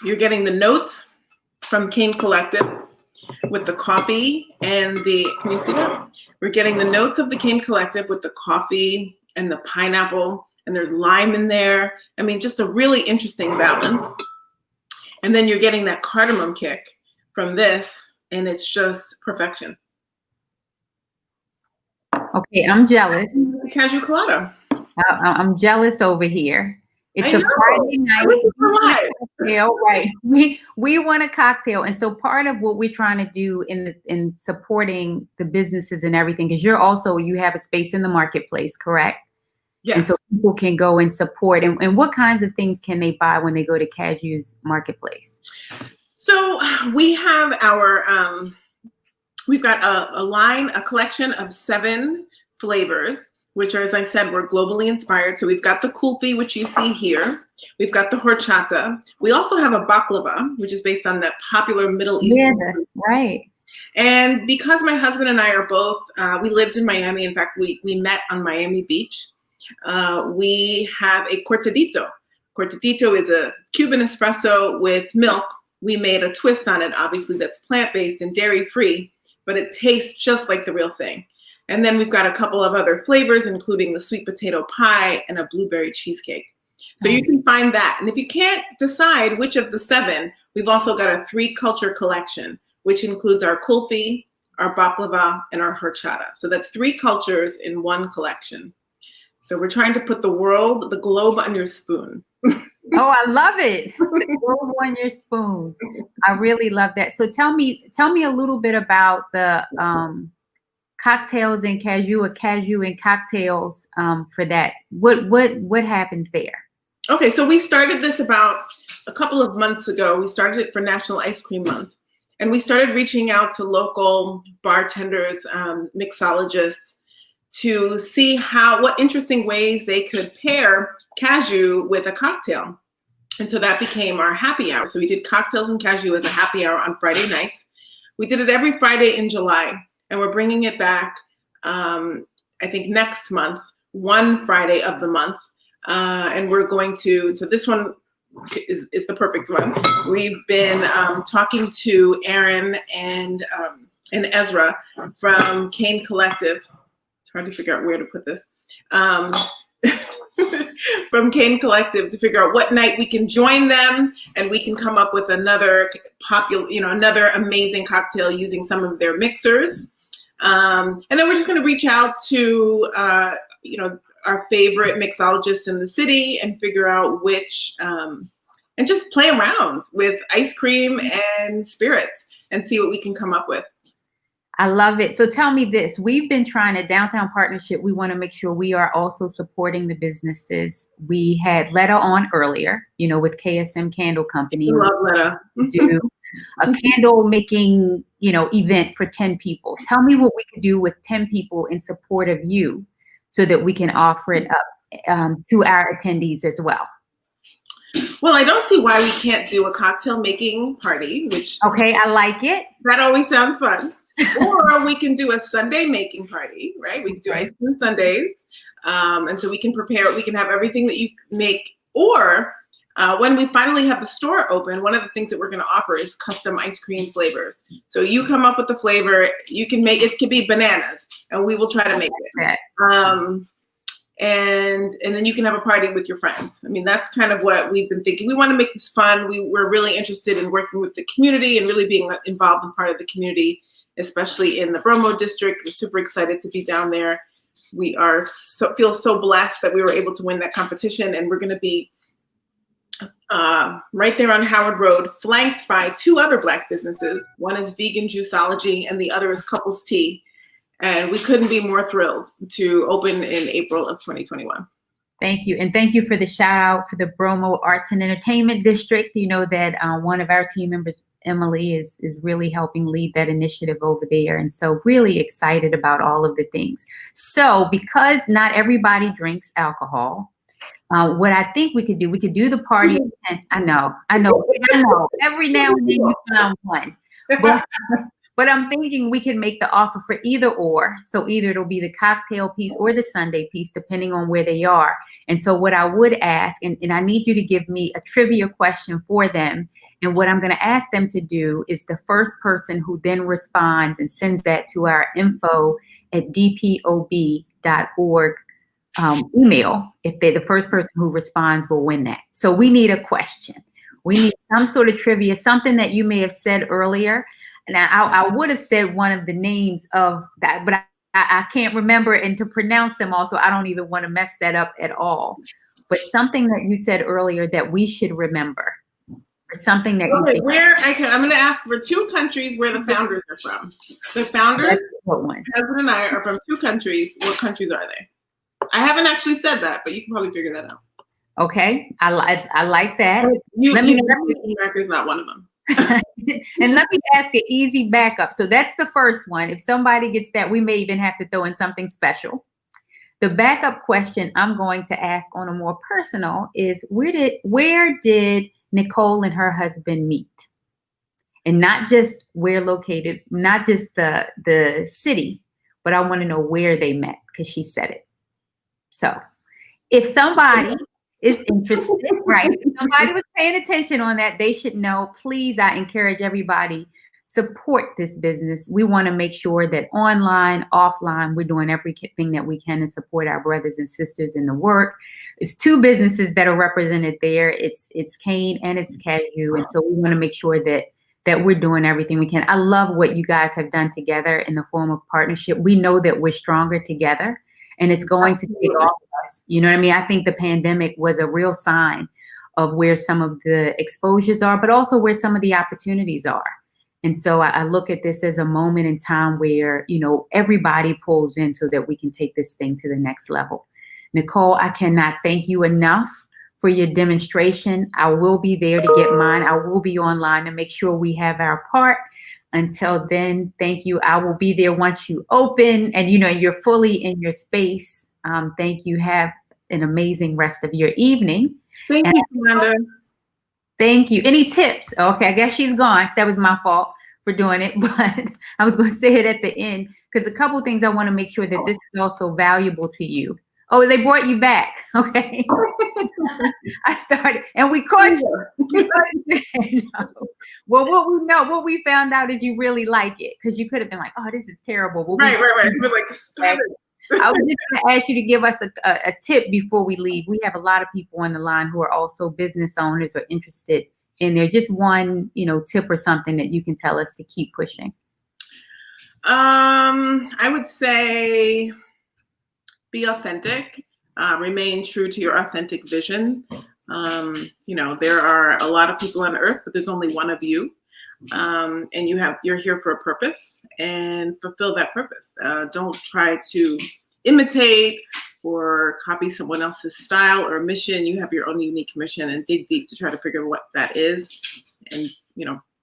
You're getting the notes from Cane Collective with the coffee and can you see that? We're getting the notes of the Cane Collective with the coffee and the pineapple, and there's lime in there. I mean, just a really interesting balance. And then you're getting that cardamom kick from this, and it's just perfection. Okay, I'm jealous. Cashew Colada. I'm jealous over here. It's I a know. Friday night. Cocktail, right? We want a cocktail, and so part of what we're trying to do in supporting the businesses and everything, because you have a space in the marketplace, correct? Yes. And so people can go and support. And what kinds of things can they buy when they go to Cashew's marketplace? So we have we've got a collection of 7 flavors, which are, as I said, we're globally inspired. So we've got the kulfi, which you see here. We've got the horchata. We also have a baklava, which is based on the popular Middle Eastern food. Right. And because my husband and I are both, we lived in Miami. In fact, we met on Miami Beach. We have a cortadito. Cortadito is a Cuban espresso with milk. We made a twist on it, obviously, that's plant-based and dairy-free, but it tastes just like the real thing. And then we've got a couple of other flavors, including the sweet potato pie and a blueberry cheesecake. So you can find that. And if you can't decide which of the 7, we've also got a 3-culture collection, which includes our kulfi, our baklava, and our horchata. So that's 3 cultures in 1 collection. So we're trying to put the globe on your spoon. Oh, I love it. The globe on your spoon. I really love that. So tell me a little bit about the cocktails and cashew, or cashew and cocktails for that. What happens there? Okay, so we started this about a couple of months ago. We started it for National Ice Cream Month. And we started reaching out to local bartenders, mixologists, to see what interesting ways they could pair cashew with a cocktail. And so that became our happy hour. So we did cocktails and cashew as a happy hour on Friday nights. We did it every Friday in July, and we're bringing it back, I think next month, 1 Friday of the month. And we're going to, so this one is the perfect one. We've been talking to Aaron and Ezra from Cane Collective. It's hard to figure out where to put this. From Cane Collective, to figure out what night we can join them, and we can come up with another another amazing cocktail using some of their mixers. And then we're just going to reach out to our favorite mixologists in the city and figure out which, and just play around with ice cream and spirits and see what we can come up with. I love it. So tell me this. We've been trying a downtown partnership. We want to make sure we are also supporting the businesses. We had Letta on earlier, with KSM Candle Company. I love Letta. Do a candle making, event for 10 people. Tell me what we could do with 10 people in support of you so that we can offer it up to our attendees as well. Well, I don't see why we can't do a cocktail making party, which Okay, I like it. that always sounds fun. Or we can do a sundae making party, right? We can do ice cream sundaes. And so we can prepare, we can have everything that you make. Or when we finally have the store open, one of the things that we're going to offer is custom ice cream flavors. So you come up with the flavor, you can make, it could be bananas, and we will try to make it. And then you can have a party with your friends. I mean, that's kind of what we've been thinking. We want to make this fun. We're really interested in working with the community and really being involved in part of the community, especially in the Bromo district. We're super excited to be down there. We are feel so blessed that we were able to win that competition, and we're going to be right there on Howard Road, flanked by two other Black businesses. One is Vegan Juiceology, and the other is Couples Tea. And we couldn't be more thrilled to open in April of 2021. Thank you. And thank you for the shout out for the Bromo Arts and Entertainment District. You know that one of our team members, Emily, is really helping lead that initiative over there. And so really excited about all of the things. So because not everybody drinks alcohol, what I think we could do the party. And I know. Every now and then you found one. But I'm thinking we can make the offer for either or. So either it'll be the cocktail piece or the sundae piece, depending on where they are. And so what I would ask, and I need you to give me a trivia question for them. And what I'm going to ask them to do is the first person who then responds and sends that to our info@dpob.org email, if they're the first person who responds, will win that. So we need a question. We need some sort of trivia, something that you may have said earlier. Now, I would have said one of the names of that, but I can't remember and to pronounce them all, so I don't even want to mess that up at all. But something that you said earlier that we should remember, or something that you think. I'm going to ask for two countries where the founders are from. The founders, Husband and I, are from two countries. What countries are they? I haven't actually said that, but you can probably figure that out. Okay, I like that. America is not one of them. And let me ask an easy backup. So that's the first one. If somebody gets that, we may even have to throw in something special. The backup question I'm going to ask on a more personal is, where did Nicole and her husband meet? And not just where located, not just the city, but I want to know where they met, because she said it. So if somebody is interested, right? If somebody was paying attention on that, they should know. Please, I encourage everybody, support this business. We want to make sure that online, offline, we're doing everything that we can to support our brothers and sisters in the work. It's two businesses that are represented there. It's Kane and it's Cashew. And so we want to make sure that we're doing everything we can. I love what you guys have done together in the form of partnership. We know that we're stronger together. And it's going to take all of us. You know what I mean? I think the pandemic was a real sign of where some of the exposures are, but also where some of the opportunities are. And so I look at this as a moment in time where, everybody pulls in so that we can take this thing to the next level. Nicole, I cannot thank you enough for your demonstration. I will be there to get mine. I will be online to make sure we have our part. Until then, thank you. I will be there once you open and you're fully in your space. Thank you. Have an amazing rest of your evening. Thank you, Amanda. Thank you. Any tips? Okay, I guess she's gone. That was my fault for doing it, but I was going to say it at the end because a couple of things I want to make sure that this is also valuable to you. Oh, they brought you back. Okay. I started and we caught you. No. Well, what we found out is you really like it, because you could have been like, oh, this is terrible. Well, right. We're like, stop it. I was just going to ask you to give us a tip before we leave. We have a lot of people on the line who are also business owners or interested in there. Just one, tip or something that you can tell us to keep pushing. I would say be authentic, remain true to your authentic vision. There are a lot of people on earth, but there's only one of you. And you're here for a purpose, and fulfill that purpose. Don't try to imitate or copy someone else's style or mission. You have your own unique mission, and dig deep to try to figure out what that is, and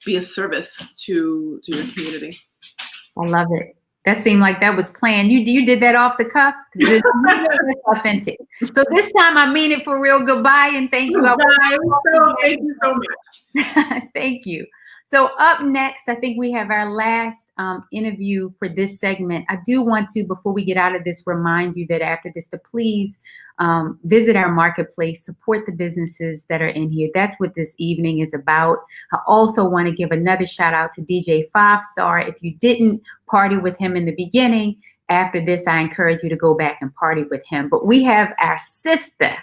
be a service to your community. I love it. That seemed like that was planned. You did that off the cuff. That's authentic. So this time I mean it for real. Goodbye and thank you. Thank you so much. Thank you. So up next, I think we have our last interview for this segment. I do want to, before we get out of this, remind you that after this, to please visit our marketplace, support the businesses that are in here. That's what this evening is about. I also want to give another shout out to DJ 5-Star. If you didn't party with him in the beginning, after this, I encourage you to go back and party with him. But we have our sister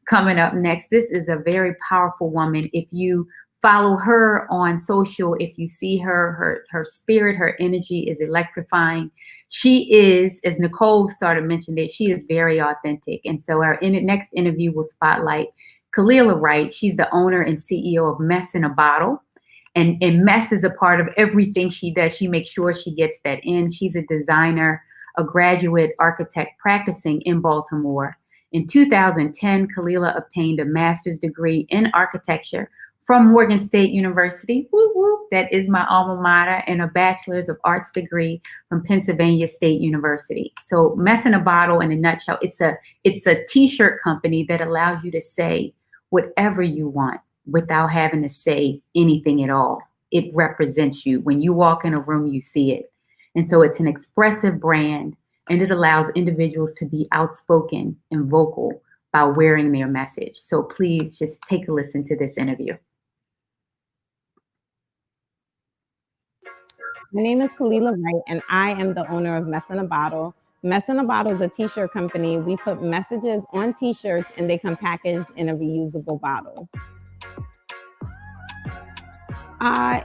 coming up next. This is a very powerful woman. If you follow her on social, if you see her spirit, her energy is electrifying. She is, as Nicole sort of mentioned it, she is very authentic. And so our next interview will spotlight Kalila Wright. She's the owner and CEO of Mess in a Bottle. And Mess is a part of everything she does. She makes sure she gets that in. She's a designer, a graduate architect practicing in Baltimore. In 2010, Kalila obtained a master's degree in architecture from Morgan State University, woo woo, that is my alma mater, and a bachelor's of arts degree from Pennsylvania State University. So Mess in a Bottle, in a nutshell, it's a t-shirt company that allows you to say whatever you want without having to say anything at all. It represents you. When you walk in a room, you see it. And so it's an expressive brand, and it allows individuals to be outspoken and vocal by wearing their message. So please just take a listen to this interview. My name is Kalila Wright, and I am the owner of Mess in a Bottle. Mess in a Bottle is a t-shirt company. We put messages on t-shirts and they come packaged in a reusable bottle.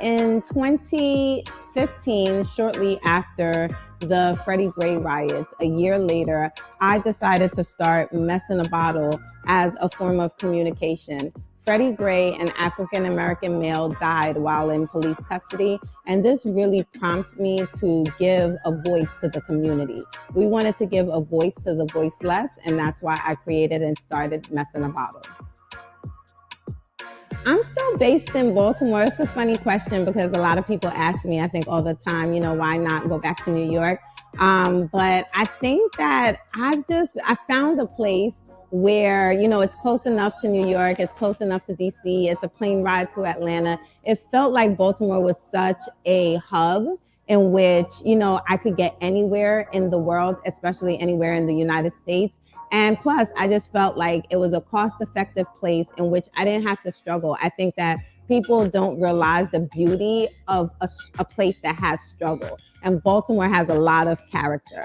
In 2015, shortly after the Freddie Gray riots, a year later, I decided to start Mess in a Bottle as a form of communication. Freddie Gray, an African-American male, died while in police custody, and this really prompted me to give a voice to the community. We wanted to give a voice to the voiceless, and that's why I created and started Mess in a Bottle. I'm still based in Baltimore. It's a funny question because a lot of people ask me, I think all the time, why not go back to New York? But I think that I found a place where, it's close enough to New York, it's close enough to DC, it's a plane ride to Atlanta. It felt like Baltimore was such a hub in which, I could get anywhere in the world, especially anywhere in the United States. And plus, I just felt like it was a cost-effective place in which I didn't have to struggle. I think that people don't realize the beauty of a place that has struggle. And Baltimore has a lot of character.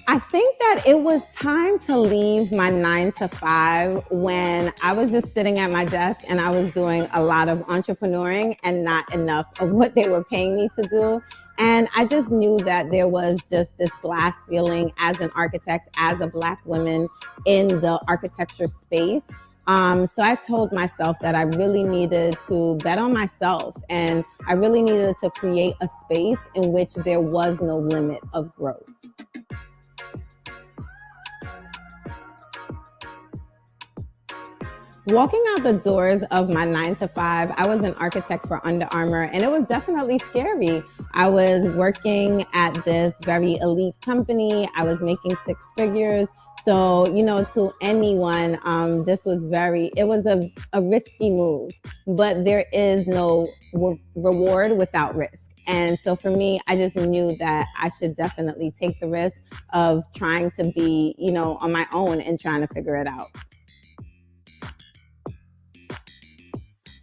I think that it was time to leave my 9-to-5 when I was just sitting at my desk and I was doing a lot of entrepreneuring and not enough of what they were paying me to do. And I just knew that there was just this glass ceiling as an architect, as a Black woman in the architecture space. So I told myself that I really needed to bet on myself, and I really needed to create a space in which there was no limit of growth. Walking out the doors of my 9-to-5, I was an architect for Under Armour, and it was definitely scary. I was working at this very elite company. I was making 6 figures. So, to anyone, this was it was a risky move, but there is no reward without risk. And so for me, I just knew that I should definitely take the risk of trying to be, on my own and trying to figure it out.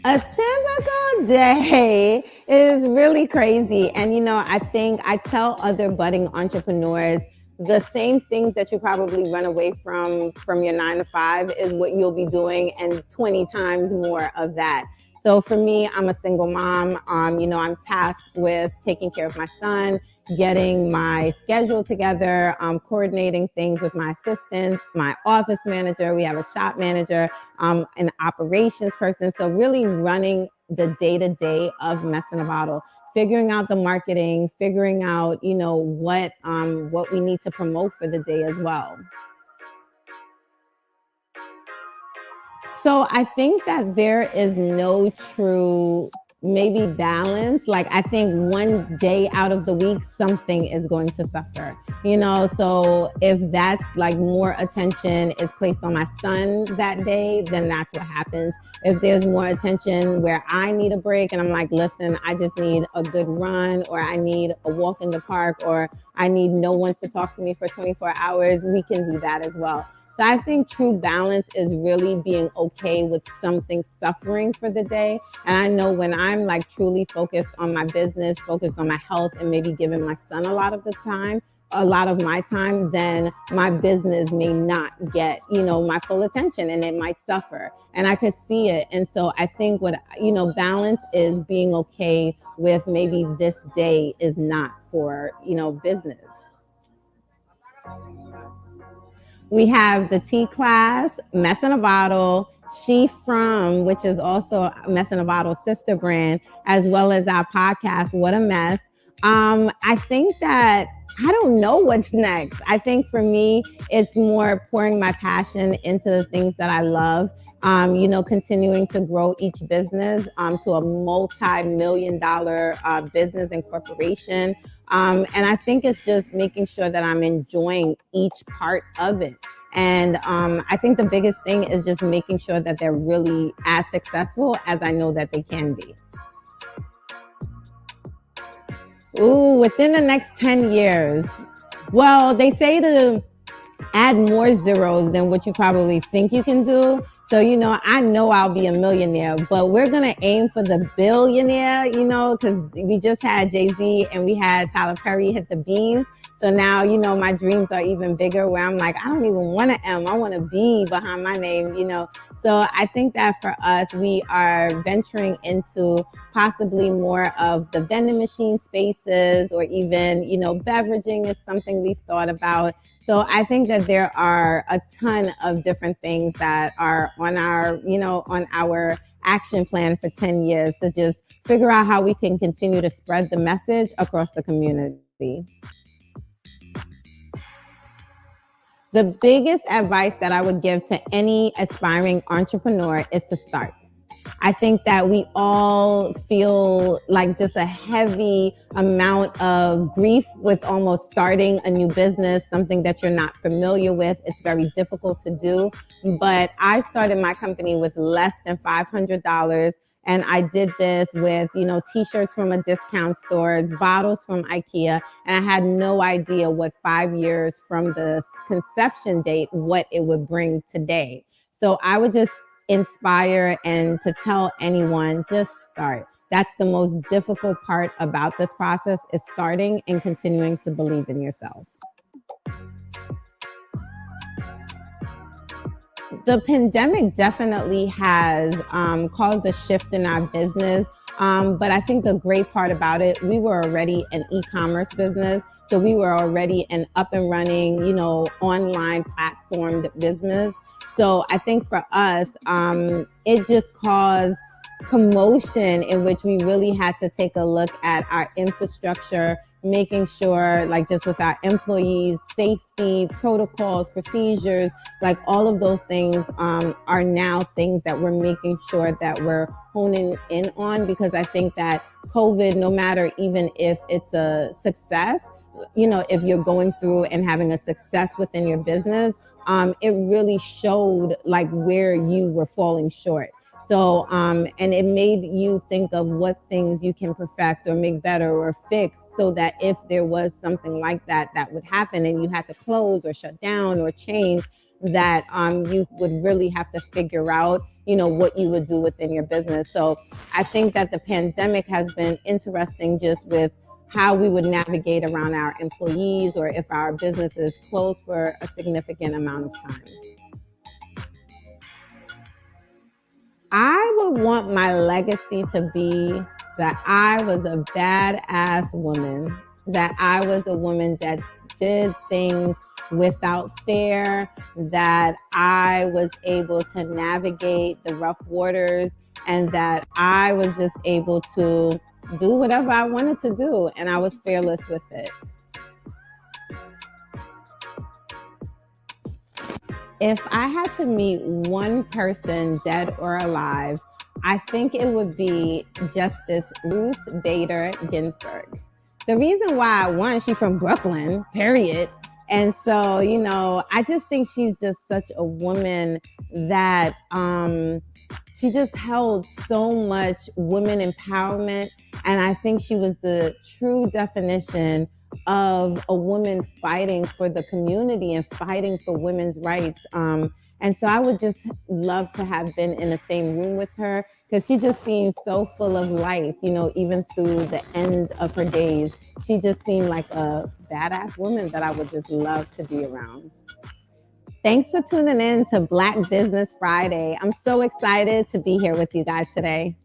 A typical day is really crazy. And, I think I tell other budding entrepreneurs the same things that you probably run away from your 9-to-5 is what you'll be doing, and 20 times more of that. So for me, I'm a single mom. I'm tasked with taking care of my son, getting my schedule together, coordinating things with my assistant, my office manager. We have a shop manager, an operations person. So really running the day-to-day of Mess in a Bottle, figuring out the marketing, figuring out, what we need to promote for the day as well. So I think that there is no true maybe balance. Like, I think one day out of the week, something is going to suffer, you know? So if that's like more attention is placed on my son that day, then that's what happens. If there's more attention where I need a break and I'm like, listen, I just need a good run, or I need a walk in the park, or I need no one to talk to me for 24 hours, we can do that as well. So I think true balance is really being okay with something suffering for the day. And I know when I'm like truly focused on my business, focused on my health, and maybe giving my son a lot of my time, then my business may not get, you know, my full attention, and it might suffer. And I could see it. And so I think balance is being okay with maybe this day is not for, business. We have the T class, Mess in a Bottle, She From, which is also Mess in a Bottle sister brand, as well as our podcast, What a Mess. I think that I don't know what's next. I think for me, it's more pouring my passion into the things that I love. Continuing to grow each business to a multi-million-dollar business and corporation. And I think it's just making sure that I'm enjoying each part of it. And I think the biggest thing is just making sure that they're really as successful as I know that they can be. Ooh, within the next 10 years. Well, they say to add more zeros than what you probably think you can do. So, I know I'll be a millionaire, but we're going to aim for the billionaire, because we just had Jay-Z and we had Tyler Perry hit the B's. So now, my dreams are even bigger, where I'm like, I don't even want an M. I want a B behind my name, So I think that for us, we are venturing into possibly more of the vending machine spaces, or even, beveraging is something we've thought about. So I think that there are a ton of different things that are on our action plan for 10 years to just figure out how we can continue to spread the message across the community. The biggest advice that I would give to any aspiring entrepreneur is to start. I think that we all feel like just a heavy amount of grief with almost starting a new business, something that you're not familiar with. It's very difficult to do. But I started my company with less than $500. And I did this with, t-shirts from a discount stores, bottles from IKEA. And I had no idea what 5 years from the conception date, what it would bring today. So I would just inspire and to tell anyone, just start. That's the most difficult part about this process, is starting and continuing to believe in yourself. The pandemic definitely has caused a shift in our business. But I think the great part about it, we were already an e-commerce business. So we were already an up and running, online platform business. So I think for us, it just caused commotion in which we really had to take a look at our infrastructure, making sure, like, just with our employees, safety, protocols, procedures, like all of those things are now things that we're making sure that we're honing in on, because I think that COVID, no matter even if it's a success, if you're going through and having a success within your business, it really showed like where you were falling short. So, and it made you think of what things you can perfect or make better or fix, so that if there was something like that would happen and you had to close or shut down or change, that you would really have to figure out, what you would do within your business. So I think that the pandemic has been interesting, just with how we would navigate around our employees, or if our business is closed for a significant amount of time. I would want my legacy to be that I was a badass woman, that I was a woman that did things without fear, that I was able to navigate the rough waters, and that I was just able to do whatever I wanted to do, and I was fearless with it. If I had to meet one person, dead or alive, I think it would be Justice Ruth Bader Ginsburg. The reason why, one, she's from Brooklyn, period. And so, you know, I just think she's just such a woman that she just held so much women empowerment. And I think she was the true definition of a woman fighting for the community and fighting for women's rights. And so I would just love to have been in the same room with her, because she just seemed so full of life, you know, even through the end of her days. She just seemed like a badass woman that I would just love to be around. Thanks for tuning in to Black Business Friday. I'm so excited to be here with you guys today.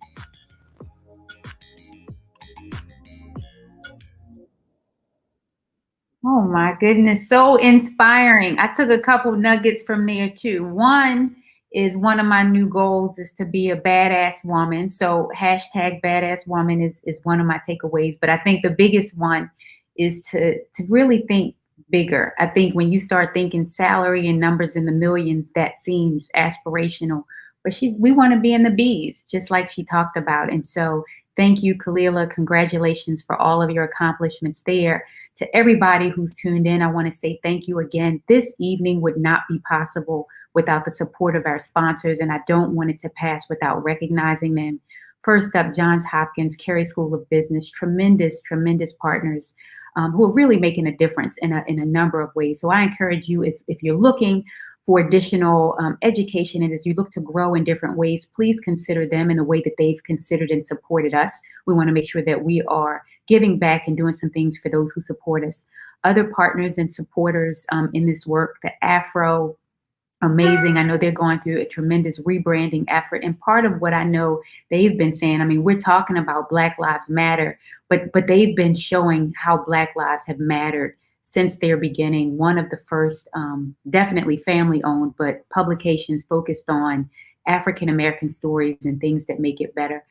Oh my goodness, so inspiring. I took a couple nuggets from there too. One is, one of my new goals is to be a badass woman. So hashtag badass woman is one of my takeaways. But I think the biggest one is to really think bigger. I think when you start thinking salary and numbers in the millions, that seems aspirational. But we want to be in the B's, just like she talked about. And so thank you, Kalila. Congratulations for all of your accomplishments there. To everybody who's tuned in, I want to say thank you again. This evening would not be possible without the support of our sponsors, and I don't want it to pass without recognizing them. First up, Johns Hopkins Carey School of Business, tremendous partners who are really making a difference in a number of ways. So I encourage you, if you're looking for additional education, and as you look to grow in different ways, please consider them in the way that they've considered and supported us. We want to make sure that we are giving back and doing some things for those who support us. Other partners and supporters in this work, the Afro, amazing. I know they're going through a tremendous rebranding effort. And part of what I know they've been saying, I mean, we're talking about Black Lives Matter, but they've been showing how Black lives have mattered since their beginning. One of the first, definitely family owned, but publications focused on African-American stories and things that make it better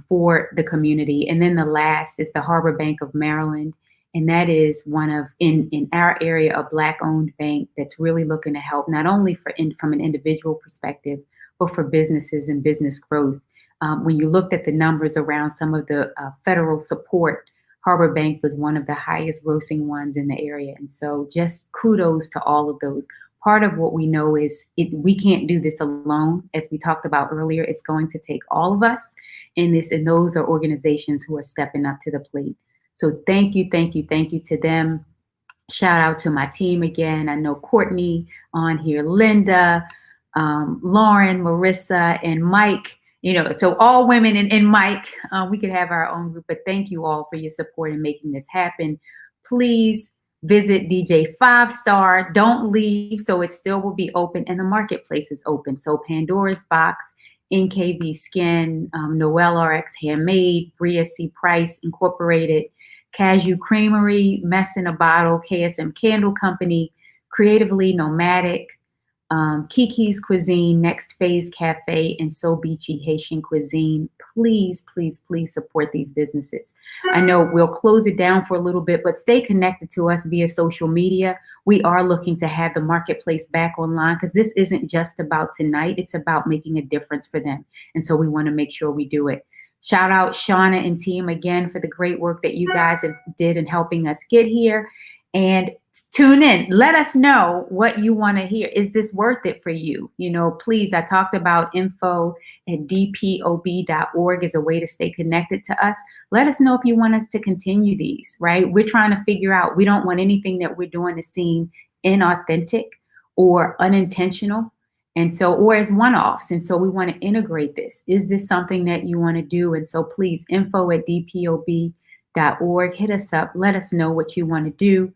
for the community. And then the last is the Harbor Bank of Maryland. And that is one of, in our area, a Black owned bank that's really looking to help, not only from an individual perspective, but for businesses and business growth. When you looked at the numbers around some of the federal support, Harbor Bank was one of the highest grossing ones in the area. And so just kudos to all of those. Part of what we know is we can't do this alone. As we talked about earlier, it's going to take all of us in this, and those are organizations who are stepping up to the plate. So thank you to them. Shout out to my team again. I know Courtney on here, Linda, Lauren, Marissa, and Mike. You know, so all women and Mike, we could have our own group, but thank you all for your support in making this happen. Please visit DJ 5 Star. Don't leave. So it still will be open, and the marketplace is open. So Pandora's Box, NKV Skin, Noel RX Handmade, Bria C. Price Incorporated, Cashew Creamery, Mess in a Bottle, KSM Candle Company, Creatively Nomadic, Kiki's Cuisine, Next Phase Cafe, and So Beachy Haitian Cuisine. Please support these businesses. I know we'll close it down for a little bit, but stay connected to us via social media. We are looking to have the marketplace back online, because this isn't just about tonight. It's about making a difference for them. And so we want to make sure we do it. Shout out Shauna and team again for the great work that you guys did in helping us get here. And tune in. Let us know what you want to hear. Is this worth it for you? You know, please, I talked about info@dpob.org as a way to stay connected to us. Let us know if you want us to continue these, right? We're trying to figure out, we don't want anything that we're doing to seem inauthentic or unintentional. And so, or as one-offs. And so we want to integrate this. Is this something that you want to do? And so please, info@dpob.org, hit us up. Let us know what you want to do.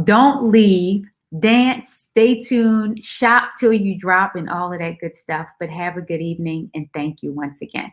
Don't leave, dance, stay tuned, shop till you drop, and all of that good stuff. But have a good evening, and thank you once again.